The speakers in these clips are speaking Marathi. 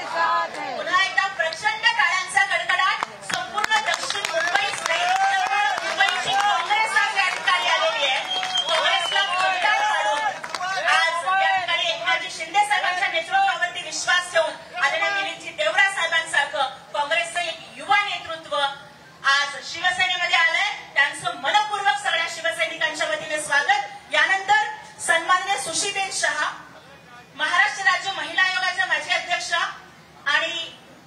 पुन्हा एकदा प्रचंड टाळ्यांचा कडकडाट संपूर्ण दक्षिण मुंबई मुंबईची काँग्रेस आज या ठिकाणी आलेली आहे. काँग्रेसला फटका मारून आज या ठिकाणी एकनाथ शिंदे साहेबांच्या नेतृत्वावरती विश्वास ठेवून आदरणीय दिलीपजी देवरा साहेबांसारखं काँग्रेसचं एक युवा नेतृत्व आज शिवसेनेमध्ये आलंय. त्यांचं मनपूर्वक सगळ्या शिवसैनिकांच्या वतीने स्वागत. यानंतर सन्माननीय सुशीबेन शहा, महाराष्ट्र राज्य महिला आयोगाच्या माजी अध्यक्षा आणि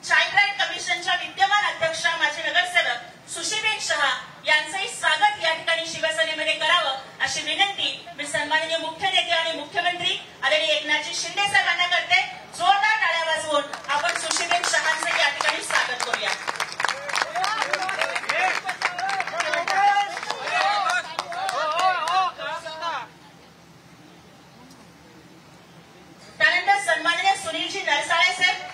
चाइल्ड राईट कमिशनच्या विद्यमान अध्यक्षा माजी नगरसेवक सुशीबेन शहा यांचंही स्वागत या ठिकाणी शिवसेनेमध्ये करावं अशी विनंती मी सन्माननीय मुख्य नेते आणि मुख्यमंत्री आदरणीय एकनाथजी शिंदे साहेबांना करते. जोरदार टाळ्या वाजवून आपण सुशीबेन शहांचं या ठिकाणी स्वागत करूया. त्यानंतर सन्माननीय सुनीलजी नरसाळे साहेब